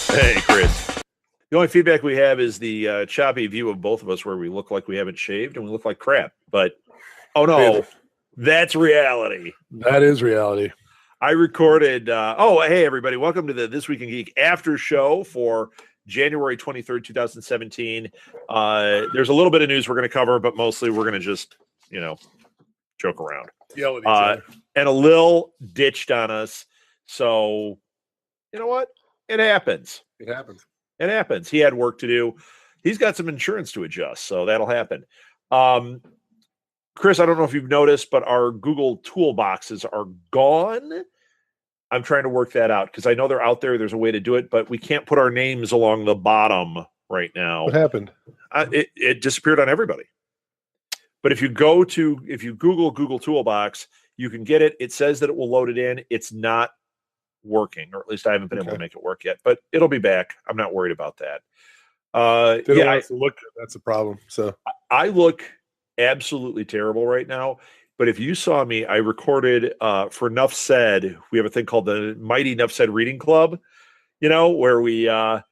Hey, Chris. The only feedback we have is the choppy view of both of us where we look like we haven't shaved and we look like crap. But, oh no, that's reality. That is reality. I recorded, hey, everybody. Welcome to the This Week in Geek after show for January 23rd, 2017. There's a little bit of news we're going to cover, but mostly we're going to just, joke around. Yell at each other. And a Lil ditched on us. So, you know what? It happens. It happens. It happens. He had work to do. He's got some insurance to adjust, so that'll happen. Chris, I don't know if you've noticed, but our Google toolboxes are gone. I'm trying to work that out because I know they're out there. There's a way to do it, but we can't put our names along the bottom right now. What happened? It disappeared on everybody. But if you Google Toolbox, you can get it. It says that it will load it in. It's not working, or at least I haven't been able to make it work yet, but it'll be back. I'm not worried about that. That's a problem. So I look absolutely terrible right now, but if you saw me, I recorded for Enough Said. We have a thing called the Mighty Enough Said Reading Club, where we you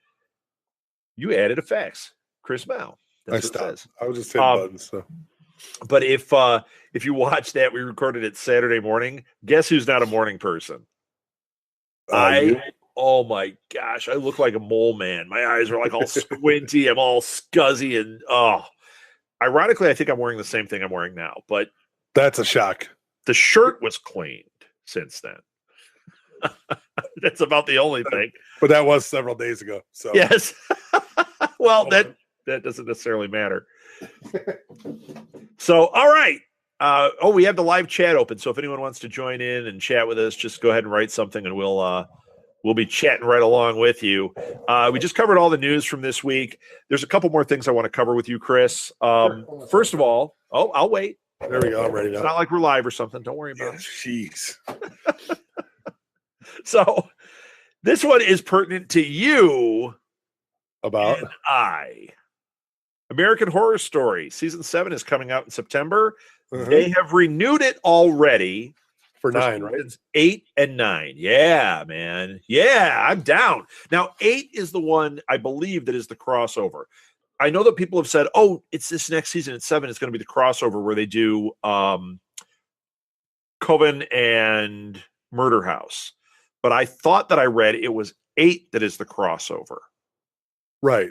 added effects. Chris Mao. I stopped. I was just hitting buttons. So. But if you watch that, we recorded it Saturday morning. Guess who's not a morning person? Oh my gosh, I look like a mole man. My eyes are like all squinty. I'm all scuzzy and ironically, I think I'm wearing the same thing I'm wearing now, but that's a shock. The shirt was cleaned since then. That's about the only thing. But that was several days ago. So yes. Well, that doesn't necessarily matter. So, all right. We have the live chat open. So if anyone wants to join in and chat with us, just go ahead and write something and we'll be chatting right along with you. We just covered all the news from this week. There's a couple more things I want to cover with you, Chris. First of all, I'll wait. There we go. I'm ready now. It's not like we're live or something. Don't worry about it. Jeez. So this one is pertinent to you. About and I. American Horror Story Season 7 is coming out in September. Mm-hmm. They have renewed it already for 9, right? 8 and 9. Yeah, man. Yeah, I'm down. Now, 8 is the one I believe that is the crossover. I know that people have said, it's this next season at 7. It's going to be the crossover where they do Coven and Murder House. But I thought that I read it was 8 that is the crossover. Right.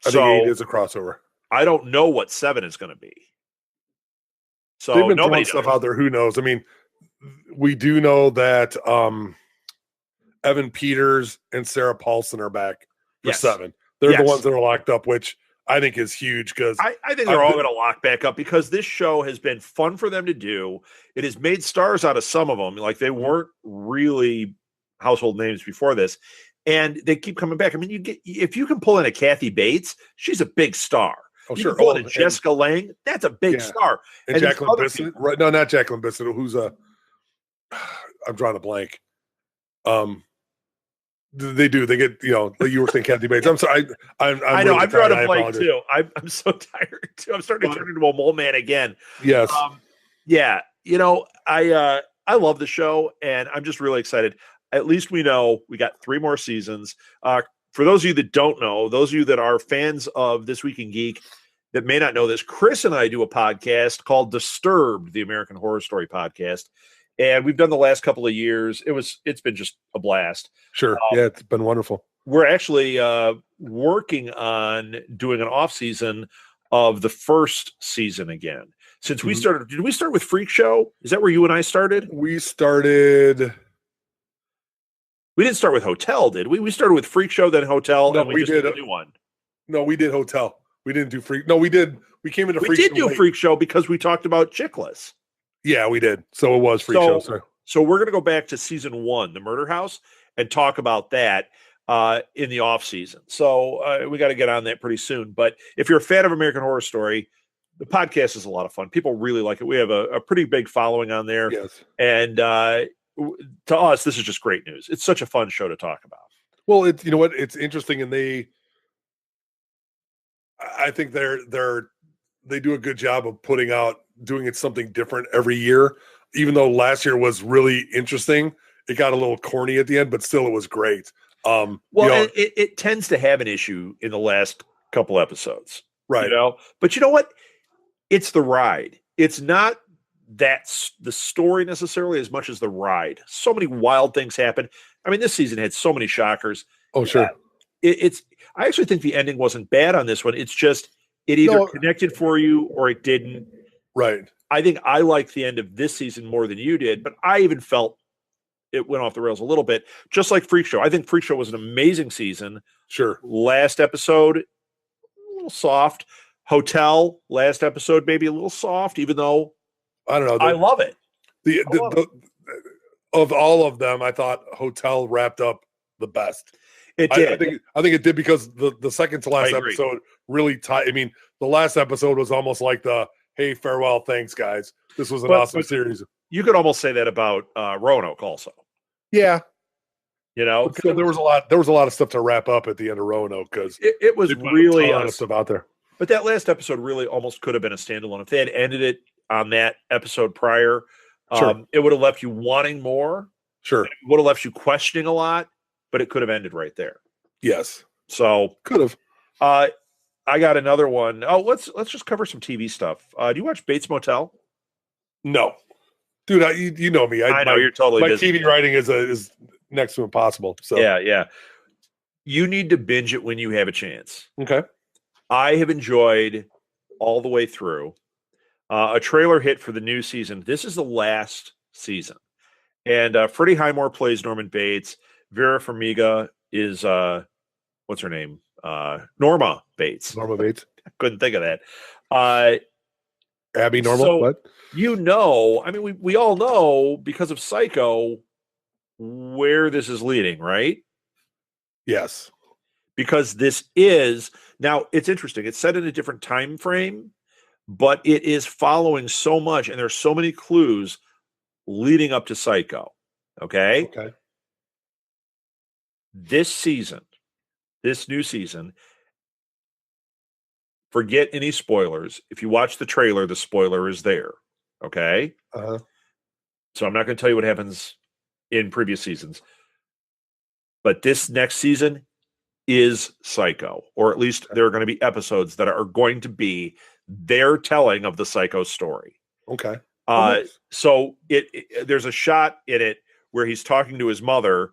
I think 8 is a crossover. I don't know what 7 is going to be. So they've been throwing stuff out there. Who knows? I mean, we do know that Evan Peters and Sarah Paulson are back for 7. They're the ones that are locked up, which I think is huge because I think they're all going to lock back up because this show has been fun for them to do. It has made stars out of some of them. Like they weren't really household names before this. And they keep coming back. I mean, if you can pull in a Kathy Bates, she's a big star. Oh, sure. Pull in a Jessica Lange, that's a big star. And Jacqueline Bisset. Right? No, not Jacqueline Bisset. Who's I'm drawing a blank. They do. They get, like you were saying, Kathy Bates. I'm sorry. I know. I'm drawing a blank too. I'm so tired too. I'm starting to turn into a mole man again. Yes. I love the show and I'm just really excited. At least we know we got 3 more seasons. For those of you that don't know, those of you that are fans of This Week in Geek that may not know this, Chris and I do a podcast called Disturbed, the American Horror Story podcast. And we've done the last couple of years. It's been just a blast. Sure. It's been wonderful. We're actually working on doing an off season of the first season again. Since we started, did we start with Freak Show? Is that where you and I started? We didn't start with Hotel, did we? We started with Freak Show, then Hotel, no, and we just did a new one. No, we did Hotel. We didn't do Freak. No, we did. We came into Freak Show. We did do Freak Show because we talked about Chickless. Yeah, we did. So it was Freak Show. Sorry. So we're going to go back to season 1, The Murder House, and talk about that in the off season. So we got to get on that pretty soon. But if you're a fan of American Horror Story, the podcast is a lot of fun. People really like it. We have a pretty big following on there. Yes. And to us, this is just great news. It's such a fun show to talk about. Well, you know what? It's interesting, and I think they do a good job of doing it something different every year. Even though last year was really interesting, it got a little corny at the end, but still it was great. Well, it tends to have an issue in the last couple episodes, right? But you know what? It's the ride. It's not that's the story necessarily as much as the ride. So many wild things happen. I mean, this season had so many shockers. Oh, sure. I actually think the ending wasn't bad on this one. It's just it either connected for you or it didn't. Right. I think I liked the end of this season more than you did, but I even felt it went off the rails a little bit, just like Freak Show. I think Freak Show was an amazing season. Sure. Last episode, a little soft. Hotel, last episode, maybe a little soft, even though I don't know. I love it. Of all of them, I thought Hotel wrapped up the best. It did. I think it did because the second to last episode really tied. I mean, the last episode was almost like the hey, farewell, thanks, guys. This was an awesome series. You could almost say that about Roanoke also. Yeah. So there was a lot of stuff to wrap up at the end of Roanoke because it was really a ton of stuff out there. But that last episode really almost could have been a standalone. If they had ended it on that episode prior, it would have left you wanting more. Sure. It would have left you questioning a lot, but it could have ended right there. Yes. So could have. I got another one. Oh, let's just cover some TV stuff. Do you watch Bates Motel? No. Dude, you know me. I know you're totally my busy. TV writing is next to impossible. So yeah. You need to binge it when you have a chance. Okay. I have enjoyed all the way through. A trailer hit for the new season. This is the last season. And Freddie Highmore plays Norman Bates. Vera Farmiga is, what's her name? Norma Bates. Norma Bates. I couldn't think of that. Abby Normal? What? I mean, we all know because of Psycho where this is leading, right? Yes. Because this is, now it's interesting. It's set in a different time frame, but it is following so much, and there's so many clues leading up to Psycho. Okay. This new season, forget any spoilers. If you watch the trailer, the spoiler is there. Okay. So I'm not going to tell you what happens in previous seasons, but this next season is Psycho, or at least there are going to be episodes that are going to be their telling of the Psycho story. Okay. So there's a shot in it where he's talking to his mother,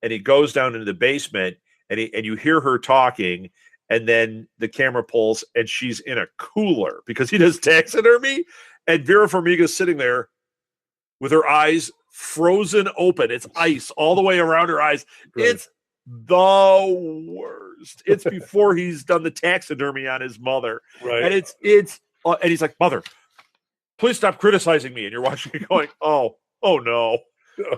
and he goes down into the basement, and you hear her talking, and then the camera pulls, and she's in a cooler because he does taxidermy, and Vera Farmiga's sitting there with her eyes frozen open. It's ice all the way around her eyes. Right. It's the worst. It's before he's done the taxidermy on his mother, right? And and he's like, "Mother, please stop criticizing me." And you're watching it going, "Oh no."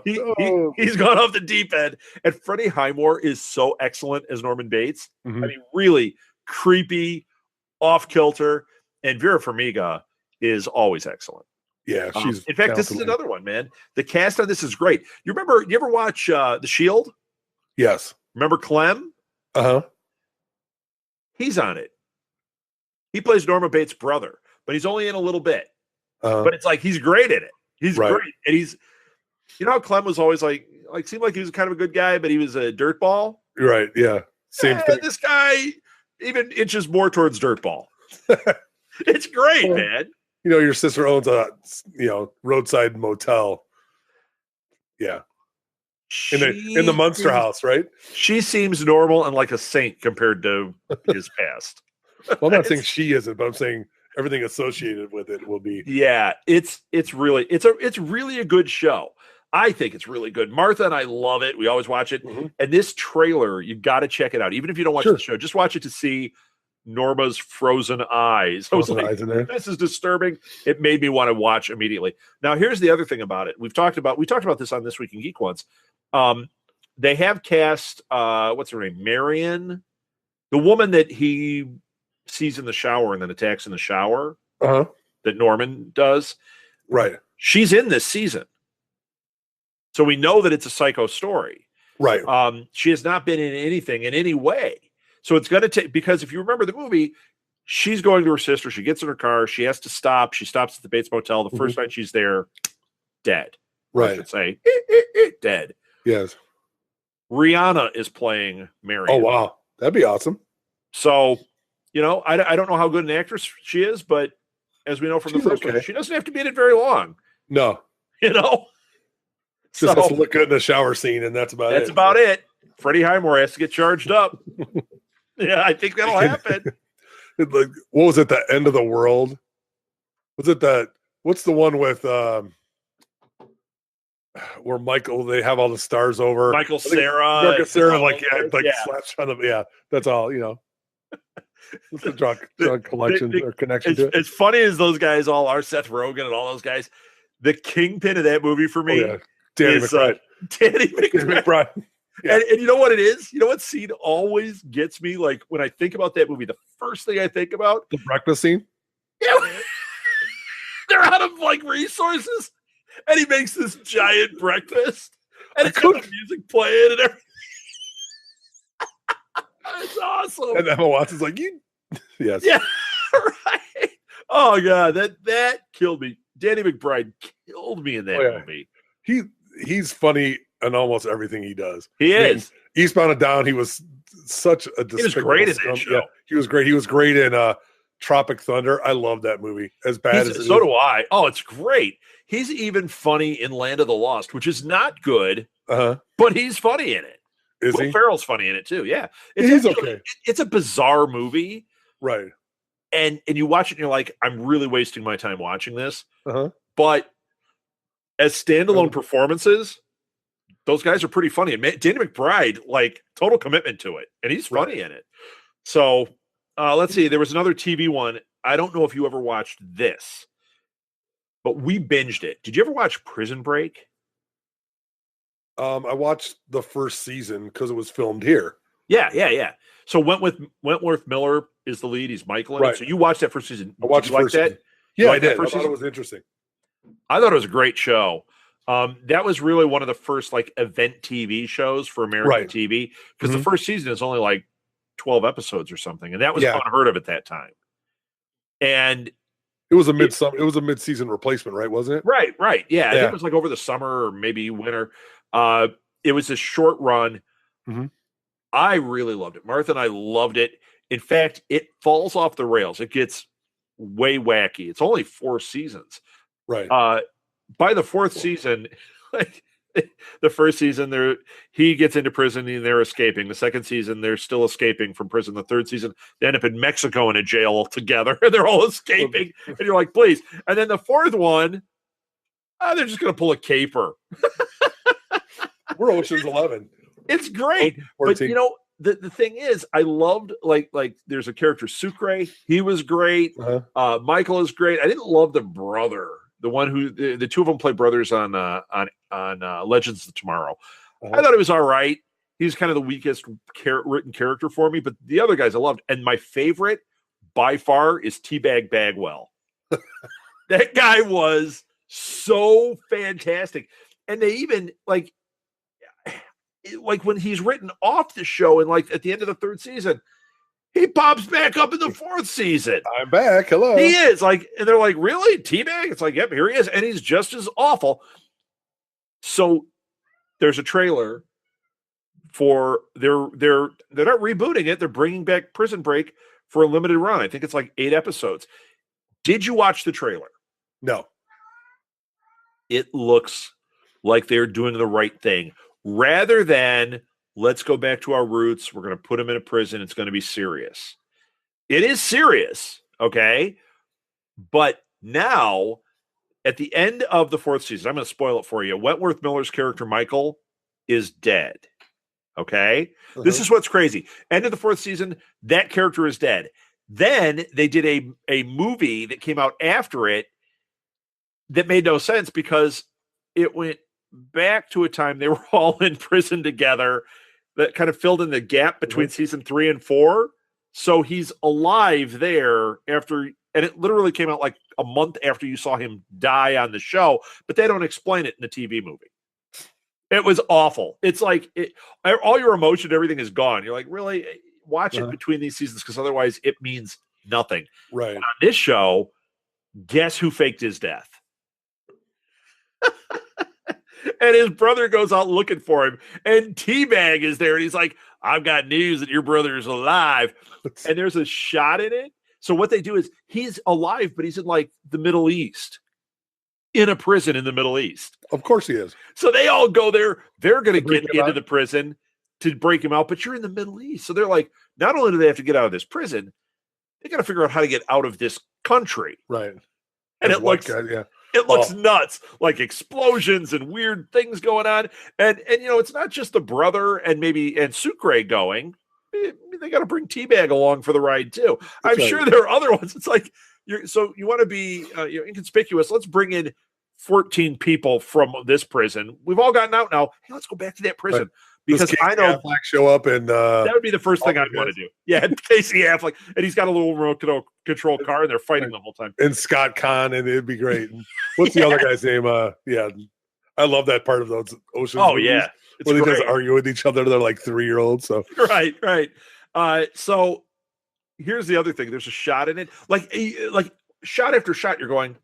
He's gone off the deep end. And Freddie Highmore is so excellent as Norman Bates. Mm-hmm. I mean, really creepy, off kilter. And Vera Farmiga is always excellent. Yeah, she's in fact, this is another one, man. The cast on this is great. You ever watch The Shield? Yes. Remember Clem? He's on it. He plays Norman Bates' brother, but he's only in a little bit. But it's like he's great in it. He's great. And he's, how Clem was always like seemed like he was kind of a good guy, but he was a dirtball. Right. Yeah. Same thing. This guy even inches more towards dirtball. It's great, man. Your sister owns a roadside motel. Yeah. In the Munster house, right? She seems normal and like a saint compared to his past. Well, I'm not saying she isn't, but I'm saying everything associated with it will be. Yeah, it's really a good show. I think it's really good. Martha and I love it. We always watch it. Mm-hmm. And this trailer, you got to check it out. Even if you don't watch the show, just watch it to see Norma's frozen eyes. I was like, this is disturbing. It made me want to watch immediately. Now, here's the other thing about it. We talked about this on This Week in Geek once. They have cast what's her name? Marion, the woman that he sees in the shower and then attacks in the shower. That Norman does. Right. She's in this season. So we know that it's a Psycho story. Right. She has not been in anything in any way. So it's going to take, because if you remember the movie, she's going to her sister. She gets in her car. She has to stop. She stops at the Bates Motel. The first night she's there, dead. Right. I should say, dead. Yes. Rihanna is playing Marion. Oh, wow. That'd be awesome. So, I don't know how good an actress she is, but as we know from the first one, she doesn't have to be in it very long. No. Just has to look good in the shower scene, and that's about it. That's about it. Freddie Highmore has to get charged up. Yeah, I think that'll happen. What was it? The End of the World? Was it that? What's the one with where Michael? They have all the stars over. Michael Cera, slaps on them. Yeah, that's all. It's a drug collection or connection to it. As funny as those guys all are, Seth Rogen and all those guys, the kingpin of that movie for me Danny is McBride. Danny McBride. Yeah. And you know what it is? You know what scene always gets me? Like when I think about that movie, the first thing I think about the breakfast scene. Yeah, they're out of resources, and he makes this giant breakfast, and it's got the music playing and everything. It's awesome. And Emma Watson's like, you. Yes. Yeah. Right. Oh god, that killed me. Danny McBride killed me in that movie. He's funny in almost everything he does. He is. Eastbound and Down, he was such a he was great in that show. Yeah, he was great. He was great in Tropic Thunder. I love that movie. As bad as so do I. Oh, it's great. He's even funny in Land of the Lost, which is not good, but he's funny in it. Is Will he? Ferrell's funny in it too. Yeah, he's okay. It's a bizarre movie, right? And you watch it, and you're like, I'm really wasting my time watching this. But as standalone performances, those guys are pretty funny. And Danny McBride, total commitment to it, and he's funny in it. So let's see. There was another TV one. I don't know if you ever watched this, but we binged it. Did you ever watch Prison Break? I watched the first season because it was filmed here. Yeah. So Wentworth Miller is the lead. He's Michael in it. So you watched that first season. I watched that. Season. Yeah, I did. I thought it was interesting. I thought it was a great show. That was really one of the first event TV shows for American TV, because the first season is only 12 episodes or something, and that was unheard of at that time. And it was a mid-season replacement, right? Wasn't it? Right. Yeah, I think it was over the summer or maybe winter. It was a short run. I really loved it. Martha and I loved it. In fact, it falls off the rails. It gets way wacky. It's only 4 seasons. Right. By the 4th season, the first season, he gets into prison and they're escaping. The second season, they're still escaping from prison. The third season, they end up in Mexico in a jail together, and they're all escaping. And you're like, please. And then the 4th one, they're just going to pull a caper. We're Ocean's 11. It's great. But the thing is, I loved there's a character, Sucre. He was great. Michael is great. I didn't love the brother, the one who the two of them play brothers on Legends of Tomorrow. I thought it was all right. He's kind of the weakest written character for me, but the other guys I loved. And my favorite by far is Teabag Bagwell. That guy was so fantastic. And they even when he's written off the show and at the end of the 3rd season, he pops back up in the 4th season. I'm back. Hello. He is and they're like, really? Teabag? It's yep, here he is. And he's just as awful. So there's a trailer for they're not rebooting it. They're bringing back Prison Break for a limited run. I think it's 8 episodes. Did you watch the trailer? No. It looks like they're doing the right thing. Rather than let's go back to our roots, we're going to put him in a prison, it's going to be serious. It is serious, okay? But now, at the end of the 4th season, I'm going to spoil it for you. Wentworth Miller's character, Michael, is dead, okay? This is what's crazy. End of the 4th season, that character is dead. Then they did a movie that came out after it that made no sense because it went back to a time they were all in prison together that kind of filled in the gap between season 3 and 4. So he's alive there after, and it literally came out a month after you saw him die on the show, but they don't explain it in the TV movie. It was awful. It's all your emotion, everything is gone. You're like, really? Watch it between these seasons because otherwise it means nothing. Right. And on this show, guess who faked his death? And his brother goes out looking for him, and T-Bag is there, and he's like, I've got news that your brother is alive. And there's a shot in it. So what they do is he's alive, but he's in like the Middle East, in a prison in the Middle East. Of course he is. So they all go there. They're going to get into the prison to break him out, but you're in the Middle East. So they're like, not only do they have to get out of this prison, they got to figure out how to get out of this country. Right. And it looks nuts, like explosions and weird things going on. And it's not just the brother and Sucre going. They got to bring T-Bag along for the ride too. I'm sure there are other ones. It's like you want to be inconspicuous. Let's bring in 14 people from this prison. We've all gotten out now. Hey, let's go back to that prison. Right. Because I know Affleck show up and that would be the first thing I'd want to do. Yeah, Casey Affleck, and he's got a little remote control car, and they're fighting the whole time. And Scott Conn, and it'd be great. What's the other guy's name? I love that part of those Ocean. Oh movies, yeah, when they just argue with each other. They're like 3-year-olds. So right. So here's the other thing. There's a shot in it, like shot after shot. You're going,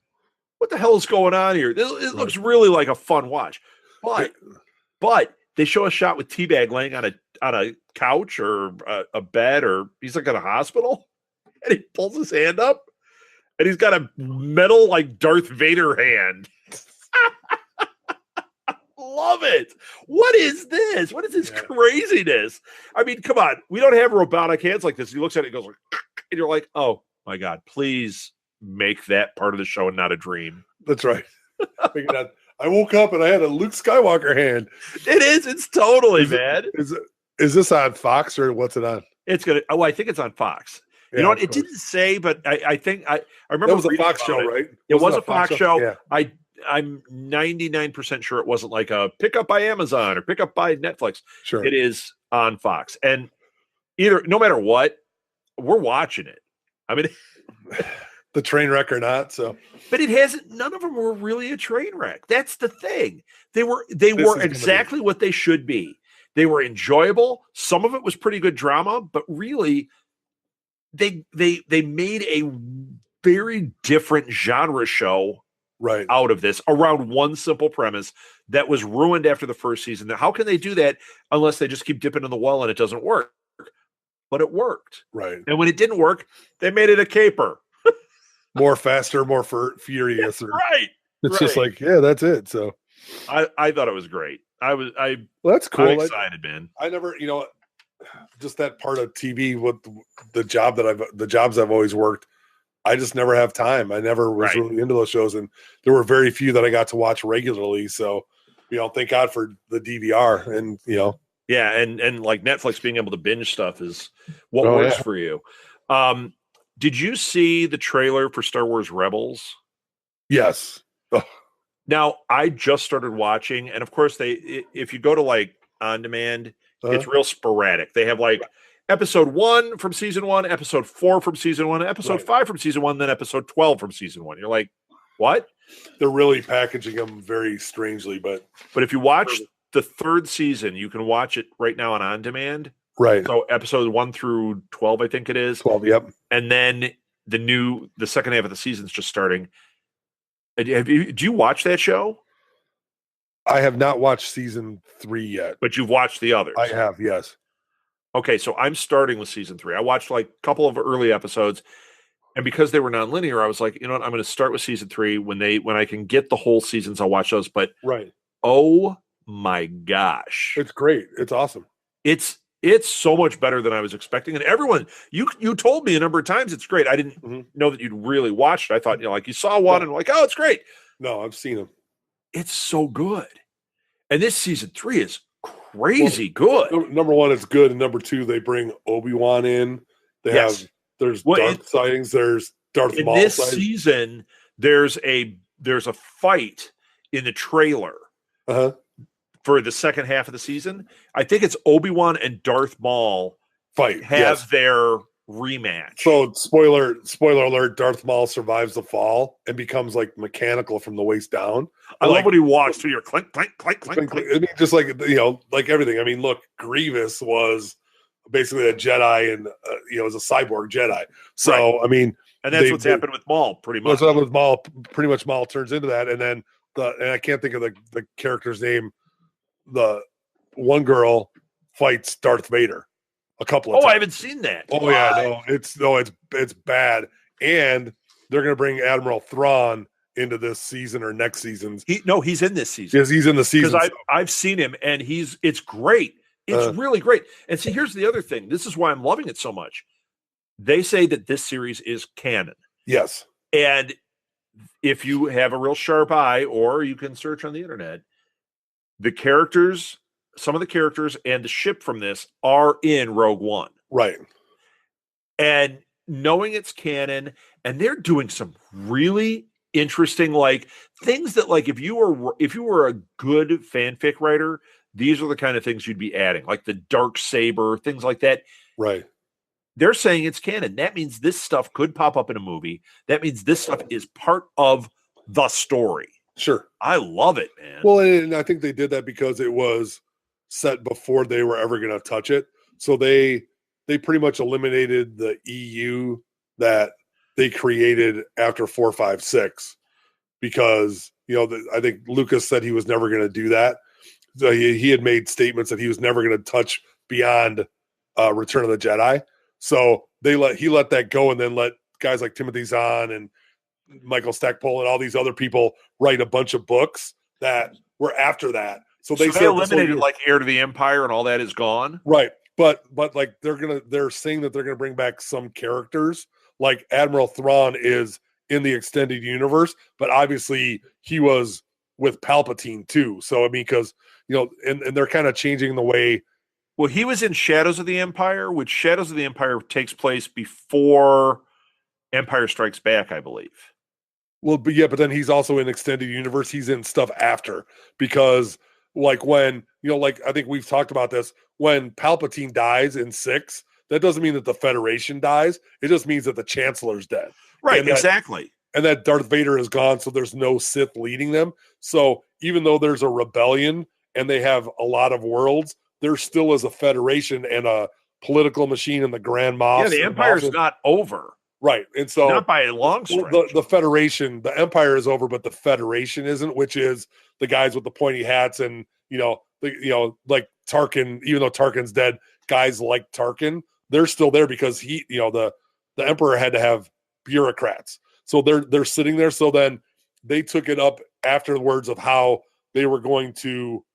what the hell is going on here? It looks really like a fun watch, but. They show a shot with T-Bag laying on a couch or a bed, or he's like in a hospital, and he pulls his hand up, and he's got a metal like Darth Vader hand. Love it. What is this? What is this craziness? I mean, come on. We don't have robotic hands like this. He looks at it and goes, and you're like, oh my God, please make that part of the show not a dream. That's right. I woke up and I had a Luke Skywalker hand. It is. It's totally, man. Is this on Fox or what's it on? It's gonna. Oh, I think it's on Fox. Yeah, you know what? It didn't say, but I think I remember. It was a Fox show, right? It was a Fox show. Yeah. I'm 99% sure it wasn't like a pick up by Amazon or pick up by Netflix. Sure, it is on Fox, and no matter what, we're watching it. I mean. The train wreck or not, so. But it hasn't. None of them were really a train wreck. That's the thing. They were exactly what they should be. They were enjoyable. Some of it was pretty good drama, but really, they made a very different genre show out of this around one simple premise that was ruined after the first season. Now, how can they do that unless they just keep dipping in the well and it doesn't work? But it worked. Right. And when it didn't work, they made it a caper. More faster, more furious. Right. It's just like, yeah, that's it. So I thought it was great. Well, that's cool. I'm excited, man. I never, just that part of TV with the jobs I've always worked. I just never have time. I never was really into those shows, and there were very few that I got to watch regularly. So, thank God for the DVR and Yeah, and like Netflix being able to binge stuff is what works for you. Did you see the trailer for Star Wars Rebels? Yes. Oh. Now, I just started watching, and of course, if you go to like on demand, it's real sporadic. They have like episode 1 from season 1, episode 4 from season 1, episode 5 from season 1, then episode 12 from season 1. You're like, what? They're really packaging them very strangely, but if you watch the 3rd season, you can watch it right now on demand. Right. So episode 1 through 12, I think it is. 12, yep. And then the second half of the season's just starting. Do you watch that show? I have not watched season 3 yet. But you've watched the others. I have, yes. Okay, so I'm starting with season 3. I watched like a couple of early episodes, and because they were nonlinear, I was like, you know what, I'm going to start with season 3. When I can get the whole seasons, I'll watch those. But oh my gosh, it's great! It's awesome. It's so much better than I was expecting. And everyone, you told me a number of times it's great. I didn't know that you'd really watched it. I thought, like you saw one and like, oh, it's great. No, I've seen them. It's so good. And this season 3 is crazy good. Number 1, it's good. And number 2, they bring Obi-Wan in. There's Darth sightings. There's Darth Maul in this sightings. Season, there's a fight in the trailer. For the second half of the season. I think it's Obi-Wan and Darth Maul have their rematch. So spoiler alert, Darth Maul survives the fall and becomes like mechanical from the waist down. I love when he walks to your clink, clink, clink, clink, clink. I mean, just like, like everything. I mean, look, Grievous was basically a Jedi and, was a cyborg Jedi. So, I mean. And that's what's happened with Maul, pretty much. What's happened with Maul, pretty much Maul turns into that. And then and I can't think of the character's name. The one girl fights Darth Vader a couple of times. I haven't seen that. Oh yeah, it's bad. And they're gonna bring Admiral Thrawn into this season or next season's. He's in this season. Yes, he's in the season. Because I've seen him, and it's great. It's really great. And see, here's the other thing. This is why I'm loving it so much. They say that this series is canon. Yes. And if you have a real sharp eye, or you can search on the internet, some of the characters and the ship from this are in Rogue One. Right. And knowing it's canon, and they're doing some really interesting things that if you were a good fanfic writer, these are the kind of things you'd be adding, like the dark saber, things like that. Right. They're saying it's canon. That means this stuff could pop up in a movie. That means this stuff is part of the story. Sure. I love it, man. Well, and I think they did that because it was set before they were ever going to touch it. So they pretty much eliminated the EU that they created after 4, 5, 6, because I think Lucas said he was never going to do that. So he had made statements that he was never going to touch beyond Return of the Jedi. So he let that go, and then let guys like Timothy Zahn and Michael Stackpole and all these other people write a bunch of books that were after that. So they eliminated Heir to the Empire, and all that is gone. Right. But they're saying that they're gonna bring back some characters, like Admiral Thrawn is in the extended universe, but obviously he was with Palpatine too. So I mean, because and they're kind of changing the way. Well, he was in Shadows of the Empire, which Shadows of the Empire takes place before Empire Strikes Back, I believe. Well, but then he's also in extended universe. He's in stuff after, because when I think we've talked about this, when Palpatine dies in 6, that doesn't mean that the Federation dies. It just means that the Chancellor's dead. Right, exactly. And that Darth Vader is gone, so there's no Sith leading them. So even though there's a rebellion and they have a lot of worlds, there still is a Federation and a political machine and the Grand Moff. Yeah, the Empire's not over. Right. And so not by a long stretch. The Federation, the Empire is over, but the Federation isn't, which is the guys with the pointy hats and, like Tarkin, even though Tarkin's dead, guys like Tarkin, they're still there because the Emperor had to have bureaucrats. So they're sitting there. So then they took it up afterwards of how they were going to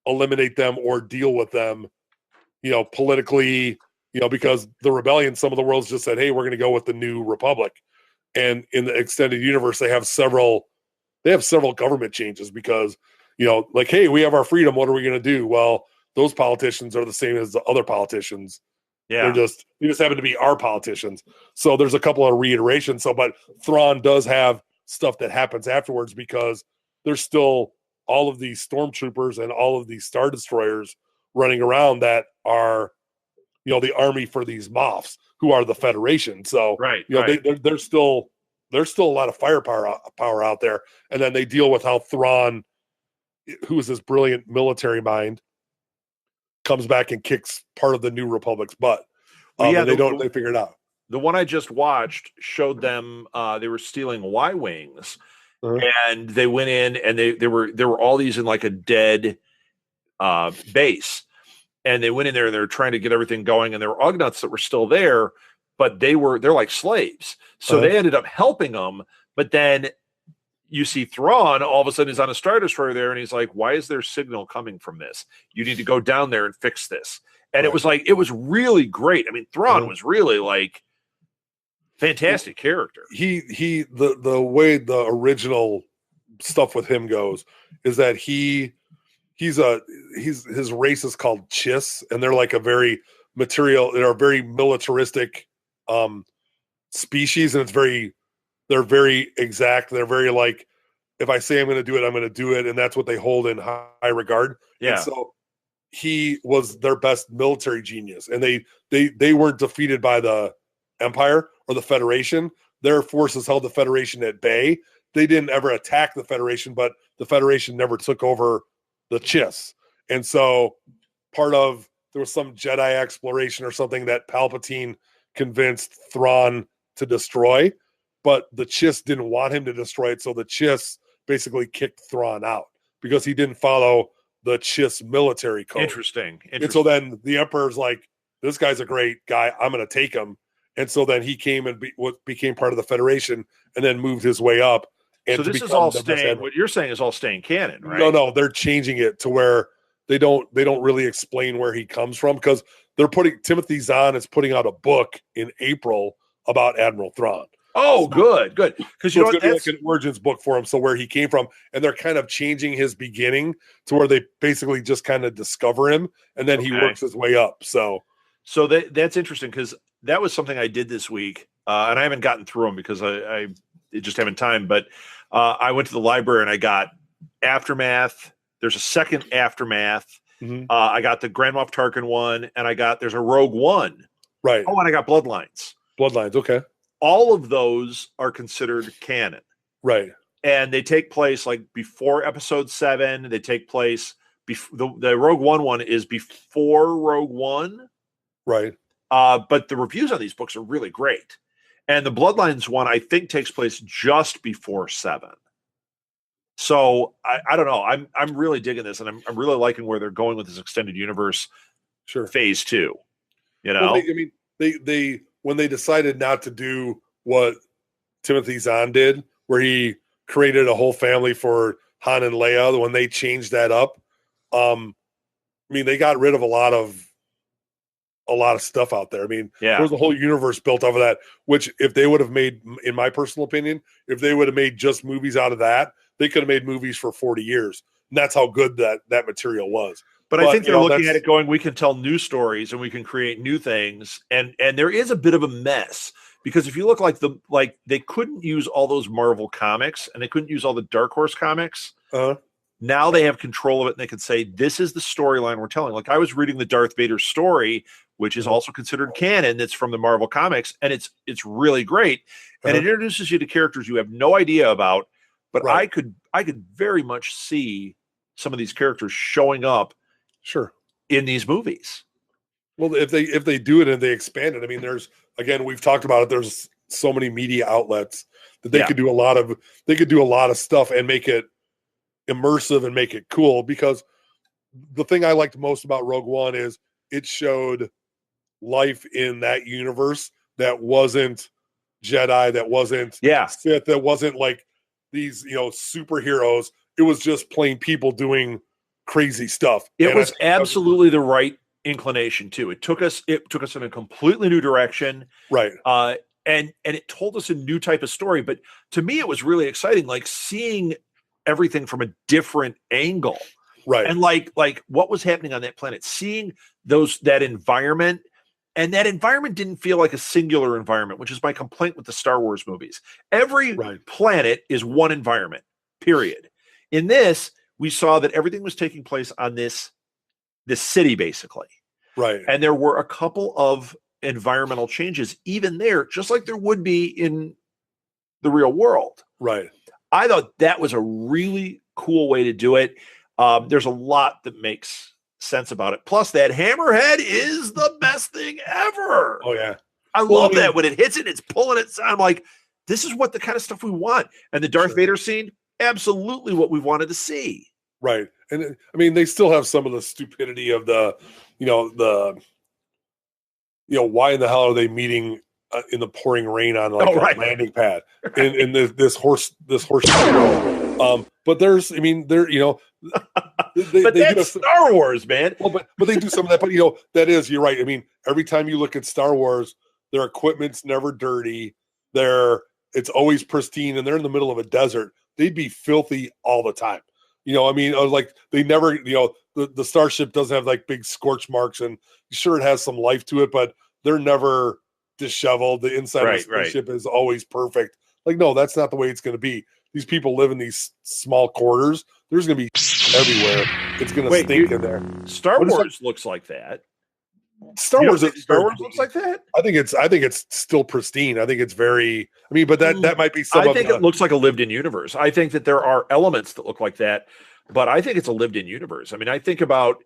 eliminate them or deal with them, politically, because the rebellion, some of the worlds just said, hey, we're going to go with the New Republic. And in the extended universe, they have several government changes because, hey, we have our freedom. What are we going to do? Well, those politicians are the same as the other politicians. Yeah. They just happen to be our politicians. So there's a couple of reiterations. But Thrawn does have stuff that happens afterwards because there's still all of these stormtroopers and all of these Star Destroyers running around that are, the army for these Moffs who are the Federation. So, there's still a lot of firepower out there. And then they deal with how Thrawn, who is this brilliant military mind, comes back and kicks part of the New Republic's butt. They figure it out. The one I just watched showed them they were stealing Y-wings, and they went in and there were all these in like a dead base, and they went in there and they were trying to get everything going, and there were Ugnaughts that were still there, but they're like slaves, so they ended up helping them. But then you see Thrawn all of a sudden is on a Star Destroyer there, and he's like, why is there signal coming from this? You need to go down there and fix this. And it was really great. I mean, Thrawn was really fantastic character. The way the original stuff with him goes is that his race is called Chiss, and they're like they're a very militaristic species, and they're very exact. They're very if I say I'm going to do it, I'm going to do it. And that's what they hold in high regard. Yeah. And so he was their best military genius, and they weren't defeated by the Empire or the Federation. Their forces held the Federation at bay. They didn't ever attack the Federation, but the Federation never took over the Chiss. And so there was some Jedi exploration or something that Palpatine convinced Thrawn to destroy, but the Chiss didn't want him to destroy it. So the Chiss basically kicked Thrawn out because he didn't follow the Chiss military code. Interesting. And so then the Emperor's like, this guy's a great guy. I'm going to take him. And so then he came and became part of the Federation and then moved his way up. And so this is all staying, what you're saying is all staying canon, right? No, they're changing it to where they don't really explain where he comes from, because they're Timothy Zahn is putting out a book in April about Admiral Thrawn. Oh, good. Because you know what, that's like an origins book for him, so where he came from, and they're kind of changing his beginning to where they basically just kind of discover him, and then he works his way up. So that's interesting, because that was something I did this week, and I haven't gotten through them because I just haven't time. But I went to the library and I got Aftermath. There's a second Aftermath. Mm-hmm. I got the Grand Moff Tarkin one, and there's a Rogue One. Right. Oh, and I got Bloodlines. Okay. All of those are considered canon. Right. And they take place like before Episode 7. They take place the Rogue One is before Rogue One. Right. But the reviews on these books are really great. And the Bloodlines one, I think, takes place just before 7. So I don't know. I'm really digging this, and I'm really liking where they're going with this extended universe. Sure. Phase 2. You know, well, they when they decided not to do what Timothy Zahn did, where he created a whole family for Han and Leia, when they changed that up, they got rid of a lot of stuff out there. There was a whole universe built off of that, which if they would have made, in my personal opinion, if they would have made just movies out of that, they could have made movies for 40 years. And that's how good that material was. But I think they're looking at it going, we can tell new stories and we can create new things. And there is a bit of a mess, because if you look like they couldn't use all those Marvel comics and they couldn't use all the Dark Horse comics. Now they have control of it, and they can say, this is the storyline we're telling. Like, I was reading the Darth Vader story, which is also considered canon. That's from the Marvel comics, and it's really great. And it introduces you to characters you have no idea about. But I could very much see some of these characters showing up, in these movies. Well, if they do it and they expand it, there's, again, we've talked about it. There's so many media outlets that they could do a lot of stuff and make it immersive and make it cool. Because the thing I liked most about Rogue One is it showed life in that universe that wasn't Jedi, that wasn't Sith, that wasn't like these superheroes. It was just plain people doing crazy stuff. It was absolutely the right inclination too. It took us in a completely new direction. Right. And it told us a new type of story. But to me, it was really exciting, like seeing everything from a different angle. Right. And like what was happening on that planet, seeing that environment. And that environment didn't feel like a singular environment, which is my complaint with the Star Wars movies. Every planet is one environment, period. In this, we saw that everything was taking place on this city, basically. Right. And there were a couple of environmental changes, even there, just like there would be in the real world. Right. I thought that was a really cool way to do it. There's a lot that makes sense about it. Plus, that hammerhead is the best thing ever. Oh, yeah. I love that. When it hits it, it's pulling it. I'm like, this is what the kind of stuff we want. And the Darth Vader scene, absolutely what we wanted to see. Right. And they still have some of the stupidity of the why in the hell are they meeting in the pouring rain on a landing pad in this horse but there's but that's Star Wars, man. Well, but they do some of that. But that is, you're right. Every time you look at Star Wars, their equipment's never dirty. It's always pristine, and they're in the middle of a desert. They'd be filthy all the time. Like they never, the starship doesn't have like big scorch marks, and sure it has some life to it, but they're never disheveled. The inside of the spaceship is always perfect. Like, no, that's not the way it's going to be. These people live in these small quarters. There's going to be everywhere. It's going to stink in there. Star Wars looks like that. Star Wars looks like that. I think it's still pristine. I think it's very. But that might be some. I think it looks like a lived-in universe. I think that there are elements that look like that, but I think it's a lived-in universe. I think about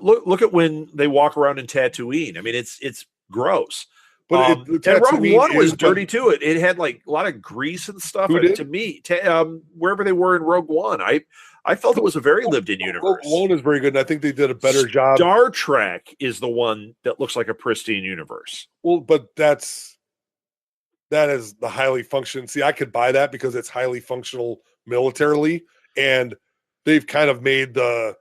look at when they walk around in Tatooine. It's gross, But and Rogue One was dirty too. It had like a lot of grease and stuff. To me, wherever they were in Rogue One, I felt it was a very lived-in universe. Rogue One is very good, and I think they did a better job. Star Trek is the one that looks like a pristine universe. Well, but that is the highly functional. See, I could buy that because it's highly functional militarily, and they've kind of made the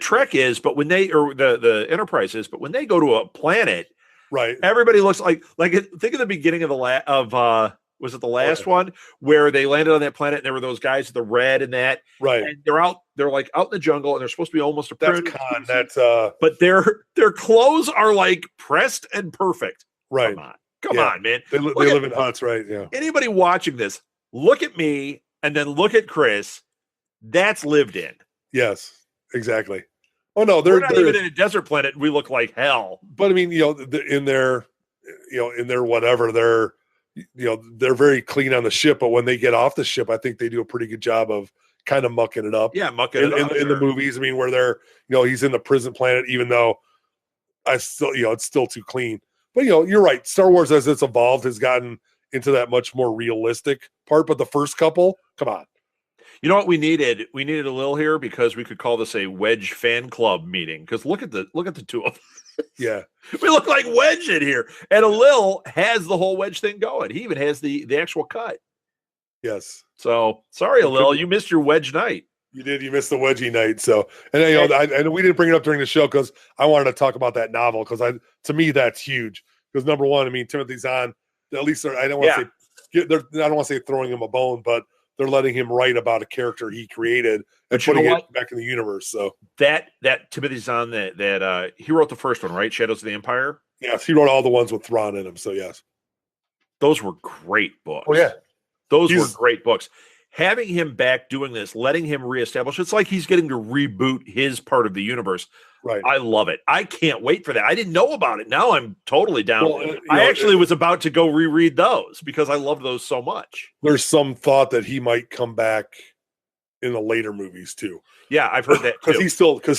Trek is, but when the Enterprise is, but when they go to a planet, right, everybody looks like think of the beginning of was it the last one where they landed on that planet and there were those guys with the red and that, right, and they're like out in the jungle and they're supposed to be almost a that's con that's but their clothes are like pressed and perfect. Right, come on, man. They live in huts, right? Yeah. Anybody watching this, look at me and then look at Chris. That's lived in. Yes, exactly. Oh no, we're not even in a desert planet. We look like hell. But I mean, in their whatever, they're very clean on the ship. But when they get off the ship, I think they do a pretty good job of kind of mucking it up. Yeah, mucking it up in the movies. I mean, where they're he's in the prison planet, even though it's still too clean. But you're right. Star Wars, as it's evolved, has gotten into that much more realistic part. But the first couple, come on. You know what we needed? We needed a Lil here because we could call this a Wedge fan club meeting. Because look at the two of us. Yeah, we look like Wedge in here, and a Lil has the whole Wedge thing going. He even has the actual cut. Yes. So sorry, Lil, you missed your Wedge night. You did. You missed the Wedgie night. So, and I we didn't bring it up during the show because I wanted to talk about that novel because to me that's huge. Because number one, I mean Timothy Zahn. At least I don't want to say throwing him a bone, but they're letting him write about a character he created and putting it back in the universe. So that Timothy Zahn that he wrote the first one, right? Shadows of the Empire. Yes, he wrote all the ones with Thrawn in them. So yes, those were great books. Oh yeah, those were great books. Having him back doing this, letting him reestablish, it's like he's getting to reboot his part of the universe. Right. I love it. I can't wait for that. I didn't know about it. Now I'm totally down. Well, I actually was about to go reread those because I love those so much. There's some thought that he might come back in the later movies too. Yeah, I've heard that because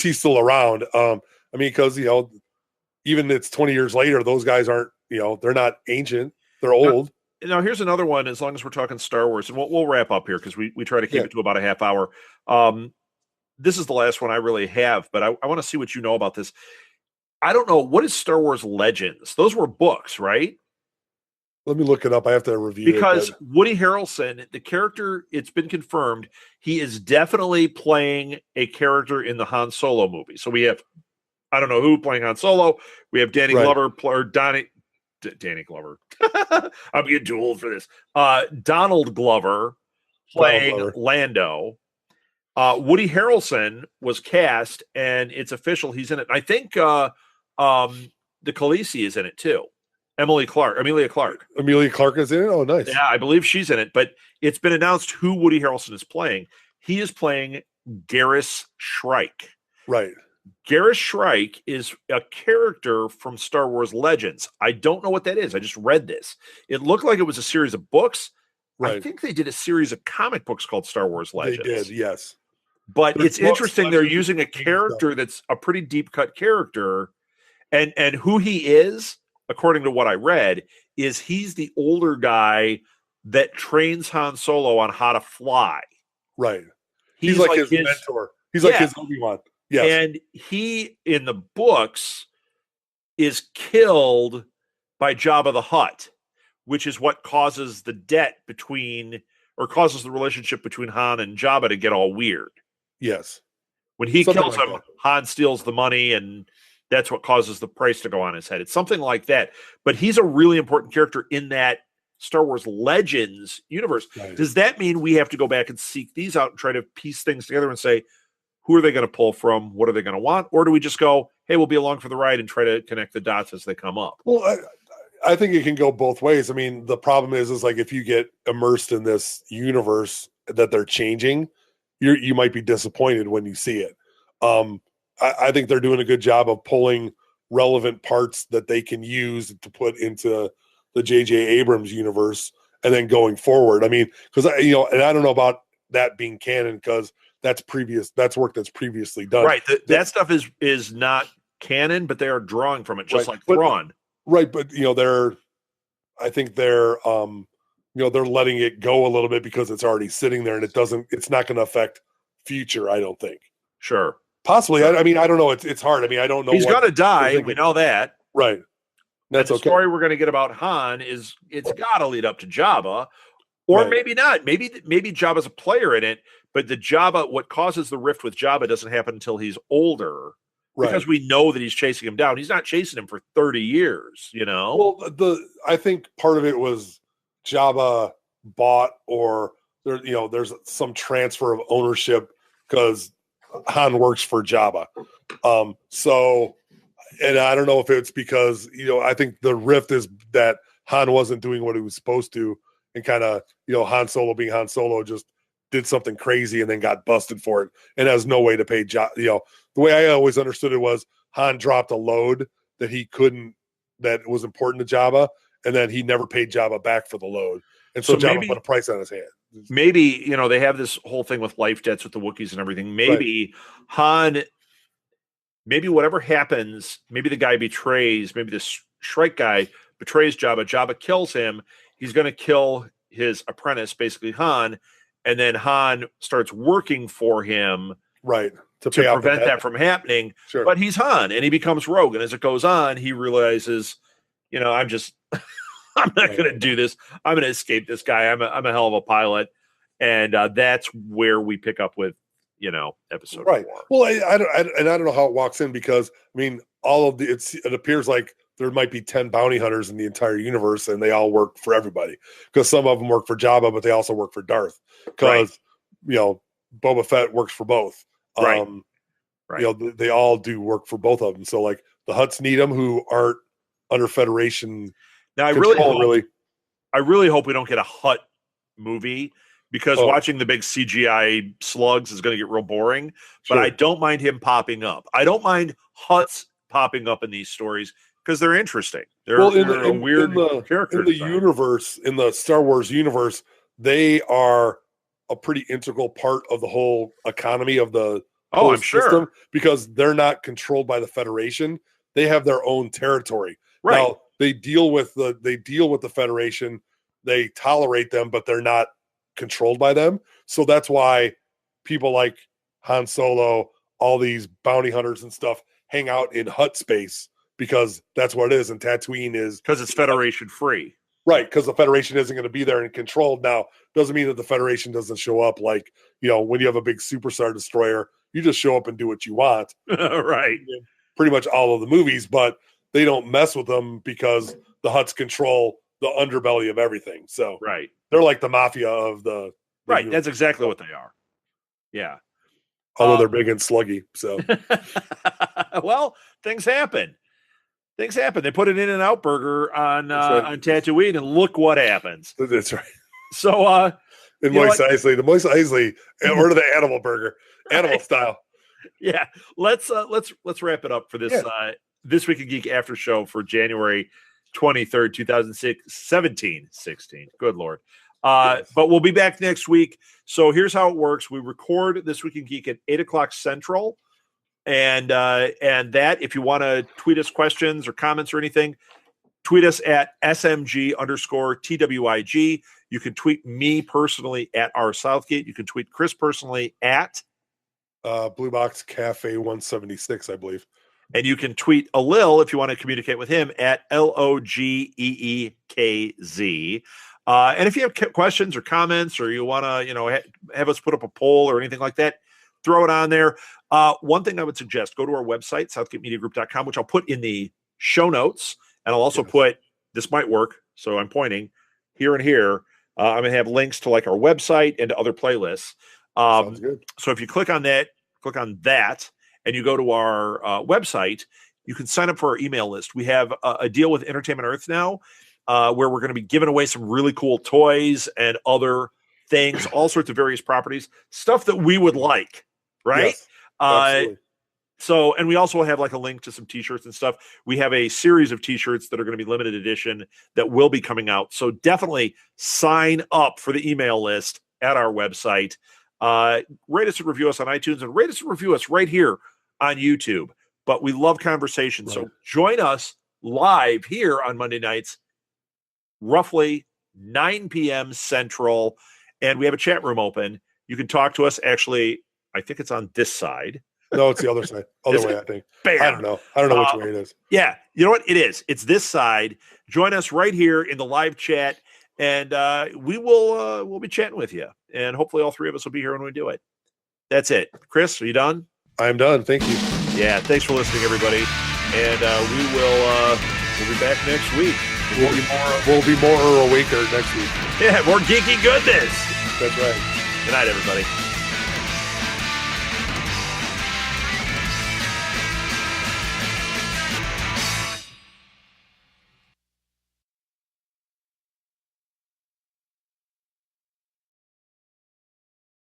he's still around. I mean, because even it's 20 years later, those guys aren't. They're not ancient. They're old. Now here's another one. As long as we're talking Star Wars, and we'll wrap up here because we try to keep it to about a half hour. This is the last one I really have, but I want to see what you know about this. I don't know. What is Star Wars Legends? Those were books, right? Let me look it up. I have to review because Woody Harrelson, the character, it's been confirmed, he is definitely playing a character in the Han Solo movie. So we have, I don't know who playing Han Solo. We have Danny Glover or Danny Glover. I'm getting too old for this. Donald Glover playing Lando. Woody Harrelson was cast, and it's official. He's in it. I think the Khaleesi is in it too. Amelia Clark is in it. Oh, nice. Yeah, I believe she's in it. But it's been announced who Woody Harrelson is playing. He is playing Garrus Shrike. Right. Garrus Shrike is a character from Star Wars Legends. I don't know what that is. I just read this. It looked like it was a series of books. Right. I think they did a series of comic books called Star Wars Legends. They did, yes. But it's interesting. They're using a character that's a pretty deep cut character, and who he is, according to what I read, is he's the older guy that trains Han Solo on how to fly. Right. He's like his mentor. He's like his Obi-Wan. Yes. And he, in the books, is killed by Jabba the Hutt, which is what causes the causes the relationship between Han and Jabba to get all weird. Yes. When he kills him, Han steals the money, and that's what causes the price to go on his head. It's something like that. But he's a really important character in that Star Wars Legends universe. Right. Does that mean we have to go back and seek these out and try to piece things together and say, who are they going to pull from? What are they going to want? Or do we just go, hey, we'll be along for the ride and try to connect the dots as they come up? Well, I think it can go both ways. I mean, the problem is like if you get immersed in this universe that they're changing, you might be disappointed when you see it. I think they're doing a good job of pulling relevant parts that they can use to put into the J.J. Abrams universe and then going forward. I mean, because and I don't know about that being canon because that's work that's previously done. Right. That stuff is not canon, but they are drawing from it, just like Thrawn. Right, but I think they're they're letting it go a little bit because it's already sitting there and it's not going to affect future. I don't think. Sure. Possibly. Sure. I mean, I don't know. It's hard. I mean, I don't know. He's going to die. We know that. Right. That's and the okay. story we're going to get about Han it's got to lead up to Jabba, or Right. maybe not. Maybe Jabba's a player in it, but what causes the rift with Jabba doesn't happen until he's older. Right. Because we know that he's chasing him down. He's not chasing him for 30 years, Well, I think part of it was Jabba bought, or there's some transfer of ownership because Han works for Jabba. So, and I don't know if it's because, I think the rift is that Han wasn't doing what he was supposed to, and kind of, Han Solo being Han Solo just did something crazy and then got busted for it and has no way to pay Jabba. The way I always understood it was Han dropped a load that was important to Jabba, and then he never paid Jabba back for the load. And so Jabba put a price on his head. Maybe, they have this whole thing with life debts with the Wookiees and everything. Maybe Han, maybe whatever happens, maybe the guy betrays, maybe this Shrike guy betrays Jabba. Jabba kills him. He's going to kill his apprentice, basically Han, and then Han starts working for him. Right. To prevent that from happening. Sure. But he's Han and he becomes rogue. And as it goes on, he realizes, I'm not going to do this. I'm going to escape this guy. I'm a hell of a pilot. And that's where we pick up with, episode 4. Well, I don't know how it walks in because, I mean, it appears like there might be 10 bounty hunters in the entire universe and they all work for everybody because some of them work for Jabba, but they also work for Darth because, Boba Fett works for both. Right. They all do work for both of them. So like the Hutts need them who aren't under Federation. Now I really hope we don't get a Hutt movie because watching the big CGI slugs is going to get real boring. But I don't mind him popping up. I don't mind Hutts popping up in these stories because they're interesting. They're a weird character. In the universe, in the Star Wars universe, they are a pretty integral part of the whole economy of the I'm sure, because they're not controlled by the Federation. They have their own territory. Right. Now they deal with the Federation. They tolerate them, but they're not controlled by them. So that's why people like Han Solo, all these bounty hunters and stuff, hang out in Hutt space because that's what it is. And Tatooine is because it's Federation free. Right, because the Federation isn't going to be there and controlled. Now, doesn't mean that the Federation doesn't show up. Like, when you have a big superstar destroyer, you just show up and do what you want. Right. Pretty much all of the movies, but they don't mess with them because the Hutts control the underbelly of everything. So they're like the mafia of the right. universe. That's exactly what they are. Yeah. Although they're big and sluggy. So, well, things happen. They put an In-N-Out burger on Tatooine, and look what happens. That's right. So, and Mos Eisley, order the animal burger, animal style. Yeah, let's wrap it up for this This Week in Geek after show for January 23rd, 2016. Good Lord. But we'll be back next week. So here's how it works: we record This Week in Geek at 8:00 Central. And that, if you want to tweet us questions or comments or anything, tweet us at SMG_TWIG. You can tweet me personally at R Southgate. You can tweet Chris personally at Blue Box Cafe 176, I believe. And you can tweet Alil if you want to communicate with him at LOGEEKZ. And if you have questions or comments, or you want to, have us put up a poll or anything like that, throw it on there. One thing I would suggest, go to our website, southgatemediagroup.com, which I'll put in the show notes. And I'll also put, this might work, so I'm pointing here and here. I'm going to have links to like our website and to other playlists. Sounds good. So if you click on that, and you go to our website, you can sign up for our email list. We have a deal with Entertainment Earth now, where we're going to be giving away some really cool toys and other things, all sorts of various properties, stuff that we would like, right? Yes, absolutely. So, and we also have like a link to some t-shirts and stuff. We have a series of t-shirts that are going to be limited edition that will be coming out. So definitely sign up for the email list at our website. Rate us and review us on iTunes, and rate us and review us right here on YouTube. But we love conversation. Right. So join us live here on Monday nights roughly 9 p.m. Central, and we have a chat room open. You can talk to us. Actually, I think it's on this side. No, it's the other side. Other way, I think. Bam. I don't know. I don't know which way it is. Yeah. You know what? It is. It's this side. Join us right here in the live chat, and we'll be chatting with you. And hopefully all three of us will be here when we do it. That's it. Chris, are you done? I'm done. Thank you. Yeah. Thanks for listening, everybody. And we'll be back next week. We'll be more or a weaker next week. Yeah, more geeky goodness. That's right. Good night, everybody.